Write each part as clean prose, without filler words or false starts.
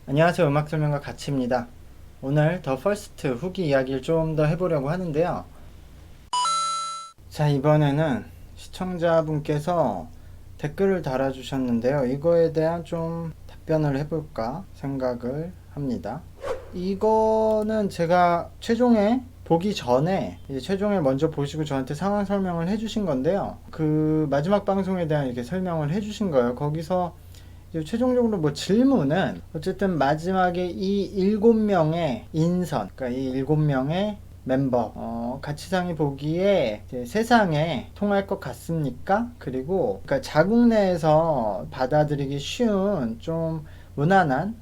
안녕하세요. 음악 설명가 가치입니다. 오늘 더 퍼스트 후기 이야기를 좀 더 해보려고 하는데요. 자, 이번에는 시청자분께서 댓글을 달아주셨는데요. 이거에 대한 좀 답변을 해볼까 생각을 합니다. 이거는 제가 최종에 보기 전에 이제 최종에 먼저 보시고 저한테 상황 설명을 해주신 건데요. 그 마지막 방송에 대한 이렇게 설명을 해주신 거예요. 거기서 최종적으로 뭐 질문은 어쨌든 마지막에 이 7명의 인선, 그러니까 이 7명의 멤버, 가치상이 보기에 이제 세상에 통할 것 같습니까? 그리고 그러니까 자국 내에서 받아들이기 쉬운 좀 무난한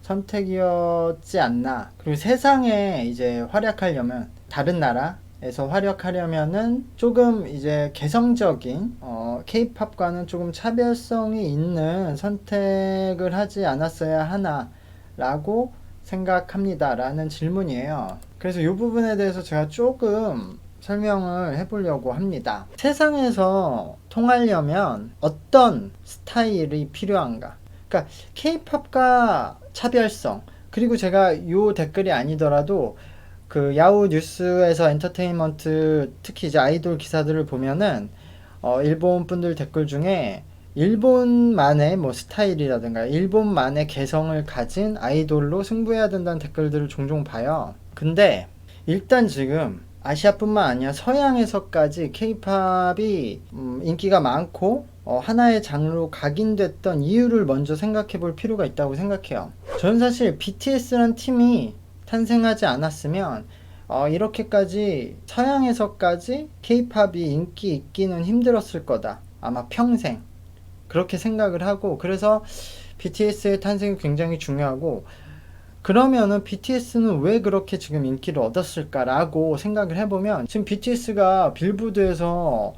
선택이었지 않나. 그리고 세상에 이제 활약하려면 다른 나라에서 활약하려면은 조금 이제 개성적인 K-팝과는 조금 차별성이 있는 선택을 하지 않았어야 하나라고 생각합니다. 라는 질문이에요. 그래서 이 부분에 대해서 제가 조금 설명을 해보려고 합니다. 세상에서 통하려면 어떤 스타일이 필요한가? 그러니까 K-팝과 차별성, 그리고 제가 요 댓글이 아니더라도 그 야후 뉴스에서 엔터테인먼트 특히 이제 아이돌 기사들을 보면은 일본 분들 댓글 중에 일본만의 뭐 스타일이라든가 일본만의 개성을 가진 아이돌로 승부해야 된다는 댓글들을 종종 봐요. 근데 일단 지금 아시아뿐만 아니라 서양에서까지 케이팝이 인기가 많고 하나의 장르로 각인됐던 이유를 먼저 생각해 볼 필요가 있다고 생각해요. 저는 사실 BTS란 팀이 탄생하지 않았으면 이렇게까지 서양에서까지 케이팝이 인기 있기는 힘들었을 거다. 아마 평생. 그렇게 생각을 하고, 그래서 BTS의 탄생이 굉장히 중요하고, 그러면은 BTS는 왜 그렇게 지금 인기를 얻었을까라고 생각을 해보면, 지금 BTS가 빌보드에서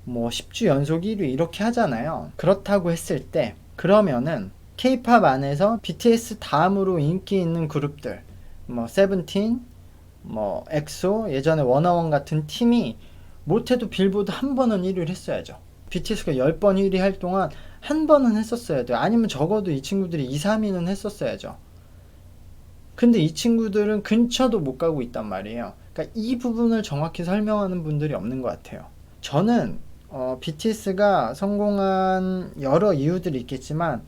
뭐 10주 연속 1위 이렇게 하잖아요. 그렇다고 했을 때, 그러면은 K-팝 안에서 BTS 다음으로 인기 있는 그룹들, 뭐 세븐틴, 뭐 엑소, 예전에 워너원 같은 팀이 못해도 빌보드 한 번은 1위를 했어야죠. BTS가 10번 1위 할 동안 한 번은 했었어야 돼요. 아니면 적어도 이 친구들이 2, 3위는 했었어야죠. 근데 이 친구들은 근처도 못 가고 있단 말이에요. 그러니까 이 부분을 정확히 설명하는 분들이 없는 것 같아요. 저는 BTS가 성공한 여러 이유들이 있겠지만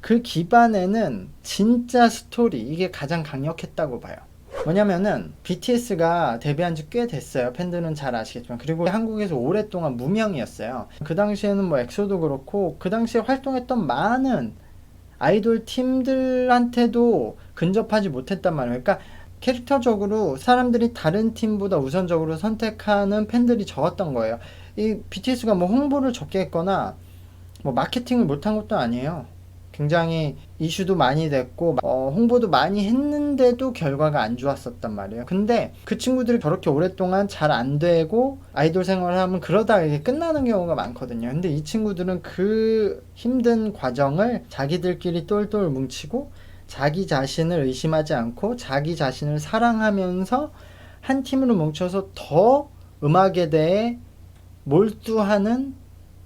그 기반에는 진짜 스토리, 이게 가장 강력했다고 봐요. 뭐냐면은 BTS가 데뷔한 지 꽤 됐어요. 팬들은 잘 아시겠지만. 그리고 한국에서 오랫동안 무명이었어요. 그 당시에는 뭐 엑소도 그렇고 그 당시에 활동했던 많은 아이돌 팀들한테도 근접하지 못했단 말이에요. 그러니까 캐릭터적으로 사람들이 다른 팀보다 우선적으로 선택하는 팬들이 적었던 거예요. 이 BTS가 뭐 홍보를 적게 했거나 뭐 마케팅을 못한 것도 아니에요. 굉장히 이슈도 많이 됐고 홍보도 많이 했는데도 결과가 안 좋았었단 말이에요. 근데 그 친구들이 저렇게 오랫동안 잘 안 되고 아이돌 생활을 하면 그러다가 이게 끝나는 경우가 많거든요. 근데 이 친구들은 그 힘든 과정을 자기들끼리 똘똘 뭉치고 자기 자신을 의심하지 않고 자기 자신을 사랑하면서 한 팀으로 뭉쳐서 더 음악에 대해 몰두하는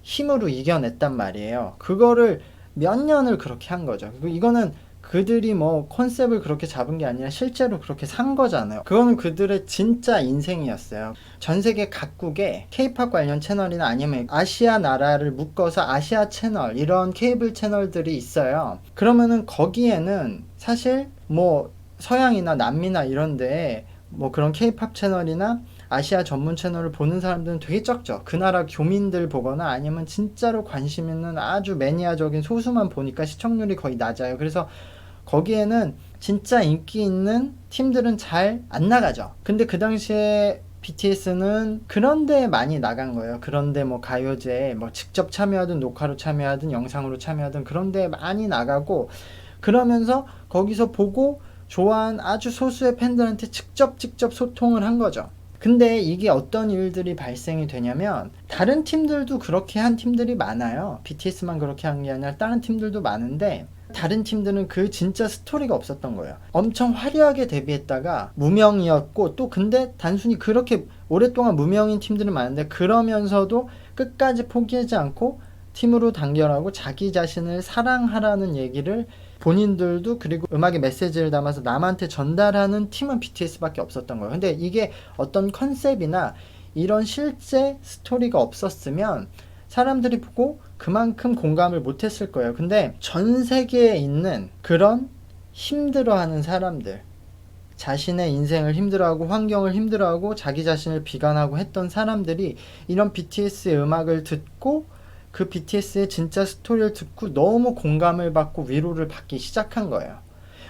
힘으로 이겨냈단 말이에요. 그거를 몇 년을 그렇게 한 거죠. 이거는 그들이 뭐 컨셉을 그렇게 잡은 게 아니라 실제로 그렇게 산 거잖아요. 그거는 그들의 진짜 인생이었어요. 전 세계 각국에 K-팝 관련 채널이나 아니면 아시아 나라를 묶어서 아시아 채널, 이런 케이블 채널들이 있어요. 그러면은 거기에는 사실 뭐 서양이나 남미나 이런데 뭐 그런 K-팝 채널이나 아시아 전문 채널을 보는 사람들은 되게 적죠. 그 나라 교민들 보거나 아니면 진짜로 관심 있는 아주 매니아적인 소수만 보니까 시청률이 거의 낮아요. 그래서 거기에는 진짜 인기 있는 팀들은 잘 안 나가죠. 근데 그 당시에 BTS는 그런데 많이 나간 거예요. 그런데 뭐 가요제에 뭐 직접 참여하든 녹화로 참여하든 영상으로 참여하든 그런데 많이 나가고, 그러면서 거기서 보고 좋아한 아주 소수의 팬들한테 직접 소통을 한 거죠. 근데 이게 어떤 일들이 발생이 되냐면 다른 팀들도 그렇게 한 팀들이 많아요. BTS만 그렇게 한 게 아니라 다른 팀들도 많은데 다른 팀들은 그 진짜 스토리가 없었던 거예요. 엄청 화려하게 데뷔했다가 무명이었고, 또 근데 단순히 그렇게 오랫동안 무명인 팀들은 많은데 그러면서도 끝까지 포기하지 않고 팀으로 단결하고 자기 자신을 사랑하라는 얘기를 본인들도 그리고 음악의 메시지를 담아서 남한테 전달하는 팀은 BTS밖에 없었던 거예요. 근데 이게 어떤 컨셉이나 이런 실제 스토리가 없었으면 사람들이 보고 그만큼 공감을 못했을 거예요. 근데 전 세계에 있는 그런 힘들어하는 사람들, 자신의 인생을 힘들어하고 환경을 힘들어하고 자기 자신을 비관하고 했던 사람들이 이런 BTS의 음악을 듣고 그 BTS의 진짜 스토리를 듣고 너무 공감을 받고 위로를 받기 시작한 거예요.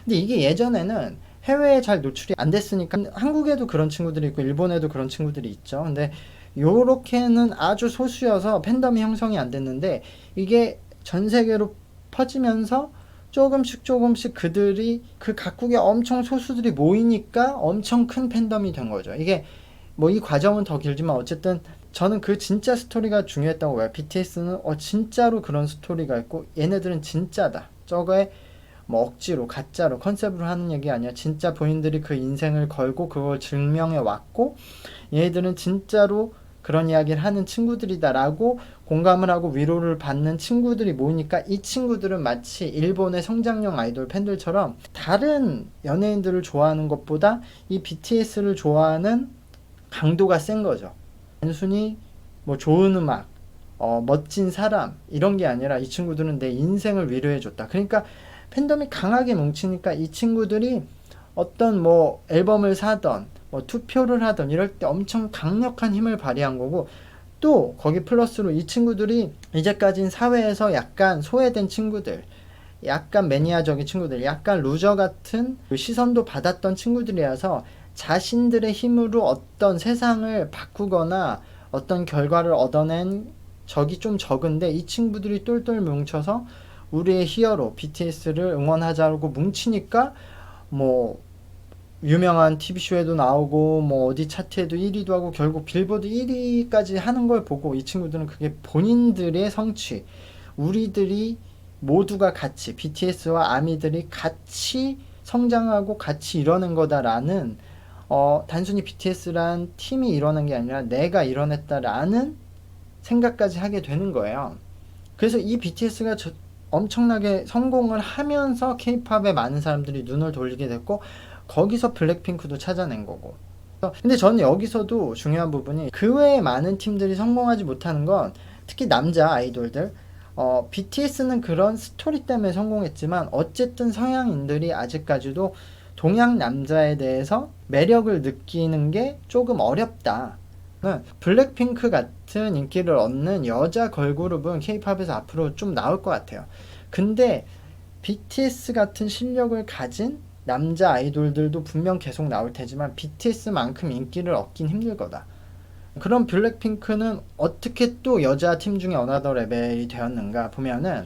근데 이게 예전에는 해외에 잘 노출이 안 됐으니까 한국에도 그런 친구들이 있고 일본에도 그런 친구들이 있죠. 근데 요렇게는 아주 소수여서 팬덤이 형성이 안 됐는데 이게 전 세계로 퍼지면서 조금씩 그들이 그 각국의 엄청 소수들이 모이니까 엄청 큰 팬덤이 된 거죠. 이게 뭐 이 과정은 더 길지만 어쨌든 저는 그 진짜 스토리가 중요했다고 봐요. BTS는 진짜로 그런 스토리가 있고 얘네들은 진짜다. 저거에 뭐 억지로 가짜로 컨셉으로 하는 얘기 아니야. 진짜 본인들이 그 인생을 걸고 그걸 증명해 왔고 얘네들은 진짜로 그런 이야기를 하는 친구들이다라고 공감을 하고 위로를 받는 친구들이 모이니까 이 친구들은 마치 일본의 성장형 아이돌 팬들처럼 다른 연예인들을 좋아하는 것보다 이 BTS를 좋아하는 강도가 센 거죠. 단순히 뭐 좋은 음악, 멋진 사람 이런 게 아니라 이 친구들은 내 인생을 위로해줬다. 그러니까 팬덤이 강하게 뭉치니까 이 친구들이 어떤 뭐 앨범을 사던 뭐 투표를 하던 이럴 때 엄청 강력한 힘을 발휘한 거고 또 거기 플러스로 이 친구들이 이제까진 사회에서 약간 소외된 친구들 약간 매니아적인 친구들 약간 루저 같은 시선도 받았던 친구들이라서 자신들의 힘으로 어떤 세상을 바꾸거나 어떤 결과를 얻어낸 적이 좀 적은데 이 친구들이 똘똘 뭉쳐서 우리의 히어로 BTS를 응원하자고 뭉치니까 뭐 유명한 TV쇼에도 나오고 뭐 어디 차트에도 1위도 하고 결국 빌보드 1위까지 하는 걸 보고 이 친구들은 그게 본인들의 성취 우리들이 모두가 같이 BTS와 아미들이 같이 성장하고 같이 이뤄낸 거다라는 단순히 BTS란 팀이 이뤄낸 게 아니라 내가 이뤄냈다라는 생각까지 하게 되는 거예요. 그래서 이 BTS가 엄청나게 성공을 하면서 K-팝에 많은 사람들이 눈을 돌리게 됐고 거기서 블랙핑크도 찾아낸 거고. 근데 저는 여기서도 중요한 부분이 그 외에 많은 팀들이 성공하지 못하는 건 특히 남자 아이돌들 BTS는 그런 스토리 때문에 성공했지만 어쨌든 서양인들이 아직까지도 동양 남자에 대해서 매력을 느끼는 게 조금 어렵다. 블랙핑크 같은 인기를 얻는 여자 걸그룹은 K-팝에서 앞으로 좀 나올 것 같아요. 근데 BTS 같은 실력을 가진 남자 아이돌들도 분명 계속 나올 테지만 BTS만큼 인기를 얻긴 힘들 거다. 그럼 블랙핑크는 어떻게 또 여자 팀 중에 어나더 레벨이 되었는가 보면은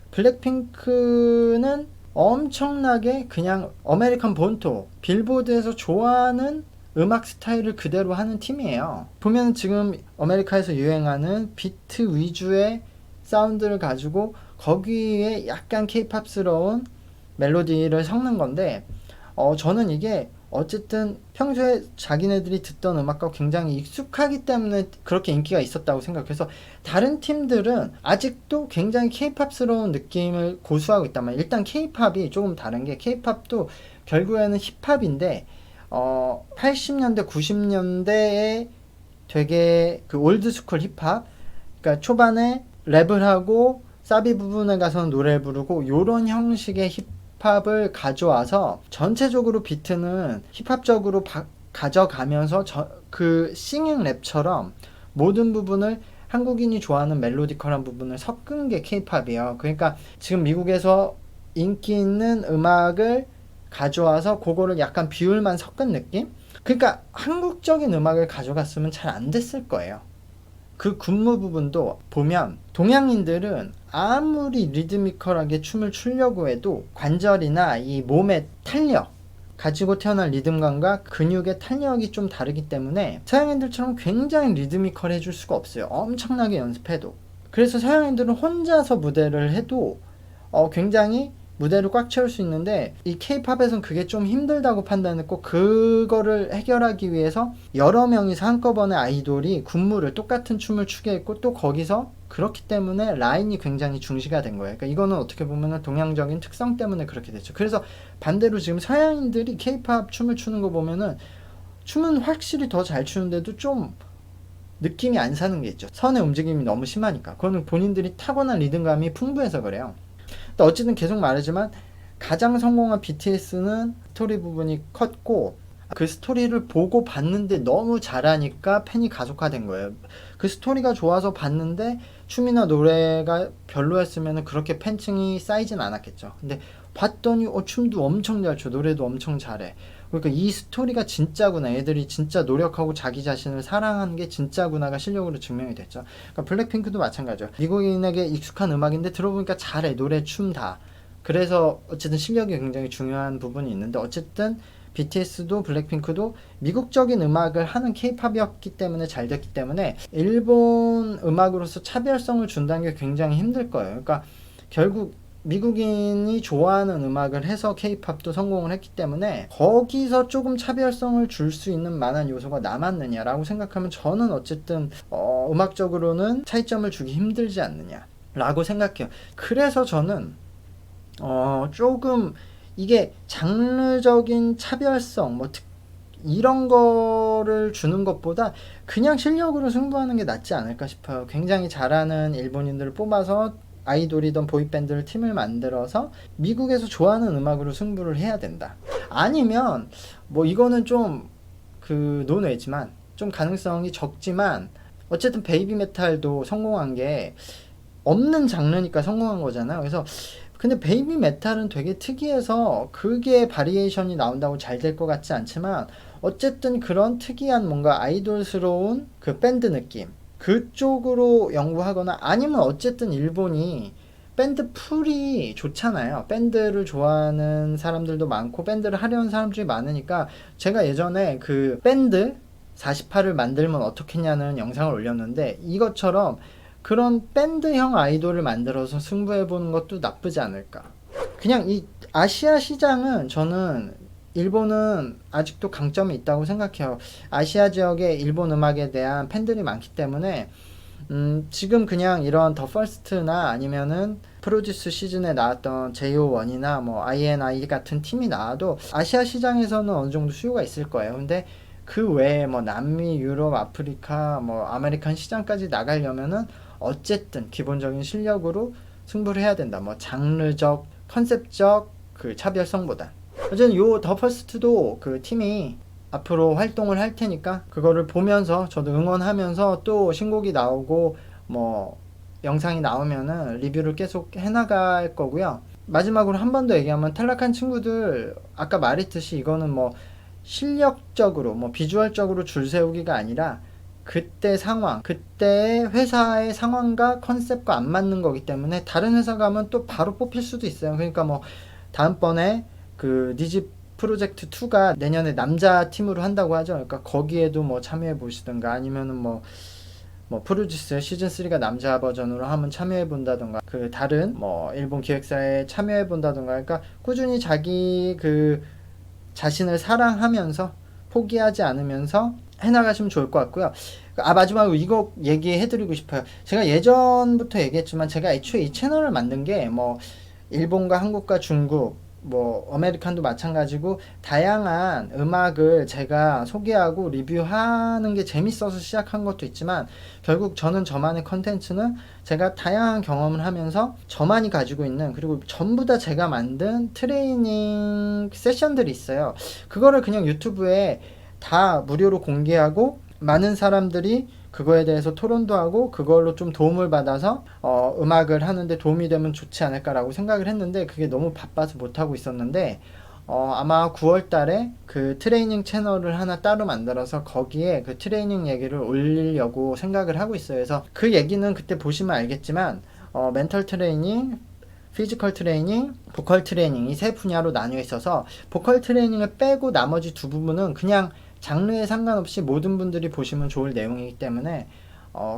블랙핑크는 엄청나게 그냥 아메리칸 본토 빌보드에서 좋아하는 음악 스타일을 그대로 하는 팀이에요. 보면 지금 아메리카에서 유행하는 비트 위주의 사운드를 가지고 거기에 약간 케이팝스러운 멜로디를 섞는 건데 저는 이게 어쨌든 평소에 자기네들이 듣던 음악과 굉장히 익숙하기 때문에 그렇게 인기가 있었다고 생각해서 다른 팀들은 아직도 굉장히 케이팝스러운 느낌을 고수하고 있단 말이에요. 일단 케이팝이 조금 다른 게 케이팝도 결국에는 힙합인데 80년대 90년대에 되게 그 올드스쿨 힙합 그러니까 초반에 랩을 하고 사비 부분에 가서는 노래를 부르고 요런 형식의 힙합을 가져와서 전체적으로 비트는 힙합적으로 가져가면서 그 싱잉 랩처럼 모든 부분을 한국인이 좋아하는 멜로디컬한 부분을 섞은 게 케이팝이에요. 그러니까 지금 미국에서 인기 있는 음악을 가져와서 그거를 약간 비율만 섞은 느낌? 그러니까 한국적인 음악을 가져갔으면 잘 안 됐을 거예요. 그 군무 부분도 보면 동양인들은 아무리 리드미컬하게 춤을 추려고 해도 관절이나 이 몸의 탄력 가지고 태어난 리듬감과 근육의 탄력이 좀 다르기 때문에 서양인들처럼 굉장히 리드미컬 해줄 수가 없어요. 엄청나게 연습해도. 그래서 서양인들은 혼자서 무대를 해도 굉장히 무대를 꽉 채울 수 있는데 이 K-팝에선 그게 좀 힘들다고 판단했고 그거를 해결하기 위해서 여러 명이서 한꺼번에 아이돌이 군무를 똑같은 춤을 추게 했고 또 거기서 그렇기 때문에 라인이 굉장히 중시가 된 거예요. 그러니까 이거는 어떻게 보면 동양적인 특성 때문에 그렇게 됐죠. 그래서 반대로 지금 서양인들이 케이팝 춤을 추는 거 보면은 춤은 확실히 더 잘 추는데도 좀 느낌이 안 사는 게 있죠. 선의 움직임이 너무 심하니까. 그거는 본인들이 타고난 리듬감이 풍부해서 그래요. 근데 어쨌든 계속 말하지만 가장 성공한 BTS는 스토리 부분이 컸고, 그 스토리를 보고 봤는데 너무 잘하니까 팬이 가속화된 거예요. 그 스토리가 좋아서 봤는데 춤이나 노래가 별로였으면 그렇게 팬층이 쌓이진 않았겠죠. 근데 봤더니 춤도 엄청 잘 춰, 노래도 엄청 잘해. 그러니까 이 스토리가 진짜구나, 애들이 진짜 노력하고 자기 자신을 사랑하는 게 진짜구나가 실력으로 증명이 됐죠. 그러니까 블랙핑크도 마찬가지죠. 미국인에게 익숙한 음악인데 들어보니까 잘해, 노래, 춤 다. 그래서 어쨌든 실력이 굉장히 중요한 부분이 있는데, 어쨌든 BTS도 블랙핑크도 미국적인 음악을 하는 케이팝이었기 때문에 잘 됐기 때문에 일본 음악으로서 차별성을 준다는 게 굉장히 힘들 거예요. 그러니까 결국 미국인이 좋아하는 음악을 해서 케이팝도 성공을 했기 때문에 거기서 조금 차별성을 줄 수 있는 만한 요소가 남았느냐라고 생각하면 저는 어쨌든 음악적으로는 차이점을 주기 힘들지 않느냐라고 생각해요. 그래서 저는 조금 이게 장르적인 차별성 이런 거를 주는 것보다 그냥 실력으로 승부하는 게 낫지 않을까 싶어요. 굉장히 잘하는 일본인들을 뽑아서 아이돌이던 보이밴드를 팀을 만들어서 미국에서 좋아하는 음악으로 승부를 해야 된다. 아니면 이거는 좀 논외지만 좀 가능성이 적지만, 어쨌든 베이비 메탈도 성공한 게 없는 장르니까 성공한 거잖아요. 그래서 근데 베이비 메탈은 되게 특이해서 그게 바리에이션이 나온다고 잘 될 것 같지 않지만, 어쨌든 그런 특이한 뭔가 아이돌스러운 그 밴드 느낌, 그쪽으로 연구하거나, 아니면 어쨌든 일본이 밴드 풀이 좋잖아요. 밴드를 좋아하는 사람들도 많고 밴드를 하려는 사람들이 많으니까, 제가 예전에 그 밴드 48을 만들면 어떻겠냐는 영상을 올렸는데, 이것처럼 그런 밴드형 아이돌을 만들어서 승부해보는 것도 나쁘지 않을까. 그냥 이 아시아 시장은, 저는 일본은 아직도 강점이 있다고 생각해요. 아시아 지역에 일본 음악에 대한 팬들이 많기 때문에 지금 그냥 이런 더 퍼스트나 아니면은 프로듀스 시즌에 나왔던 JO1이나 INI 같은 팀이 나와도 아시아 시장에서는 어느 정도 수요가 있을 거예요. 근데 그 외에 남미, 유럽, 아프리카, 아메리칸 시장까지 나가려면은 어쨌든 기본적인 실력으로 승부를 해야 된다. 장르적, 컨셉적 그 차별성보다. 어쨌든 요 더 퍼스트도 그 팀이 앞으로 활동을 할 테니까 그거를 보면서 저도 응원하면서, 또 신곡이 나오고 영상이 나오면은 리뷰를 계속 해나갈 거고요. 마지막으로 한 번 더 얘기하면, 탈락한 친구들 아까 말했듯이 이거는 실력적으로 비주얼적으로 줄 세우기가 아니라 그때 상황, 그때 회사의 상황과 컨셉과 안 맞는 거기 때문에, 다른 회사 가면 또 바로 뽑힐 수도 있어요. 그러니까 다음번에 그 니지 프로젝트 2가 내년에 남자 팀으로 한다고 하죠. 그러니까 거기에도 참여해 보시든가, 아니면은 프로듀스 시즌 3가 남자 버전으로 한번 참여해 본다든가, 그 다른 일본 기획사에 참여해 본다든가, 그러니까 꾸준히 자기 그 자신을 사랑하면서 포기하지 않으면서 해나가시면 좋을 것 같고요. 마지막으로 이거 얘기해드리고 싶어요. 제가 예전부터 얘기했지만, 제가 애초에 이 채널을 만든 게 일본과 한국과 중국, 아메리칸도 마찬가지고 다양한 음악을 제가 소개하고 리뷰하는 게 재밌어서 시작한 것도 있지만, 결국 저는 저만의 컨텐츠는 제가 다양한 경험을 하면서 저만이 가지고 있는, 그리고 전부 다 제가 만든 트레이닝 세션들이 있어요. 그거를 그냥 유튜브에 다 무료로 공개하고, 많은 사람들이 그거에 대해서 토론도 하고 그걸로 좀 도움을 받아서 음악을 하는데 도움이 되면 좋지 않을까라고 생각을 했는데, 그게 너무 바빠서 못하고 있었는데, 아마 9월 달에 그 트레이닝 채널을 하나 따로 만들어서 거기에 그 트레이닝 얘기를 올리려고 생각을 하고 있어요. 그래서 그 얘기는 그때 보시면 알겠지만, 멘털 트레이닝, 피지컬 트레이닝, 보컬 트레이닝, 이 세 분야로 나뉘어 있어서, 보컬 트레이닝을 빼고 나머지 두 부분은 그냥 장르에 상관없이 모든 분들이 보시면 좋을 내용이기 때문에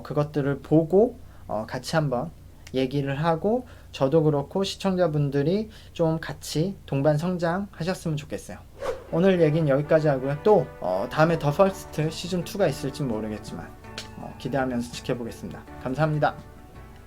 그것들을 보고 같이 한번 얘기를 하고, 저도 그렇고 시청자분들이 좀 같이 동반 성장하셨으면 좋겠어요. 오늘 얘기는 여기까지 하고요. 또 다음에 더 퍼스트 시즌2가 있을지 모르겠지만 기대하면서 지켜보겠습니다. 감사합니다.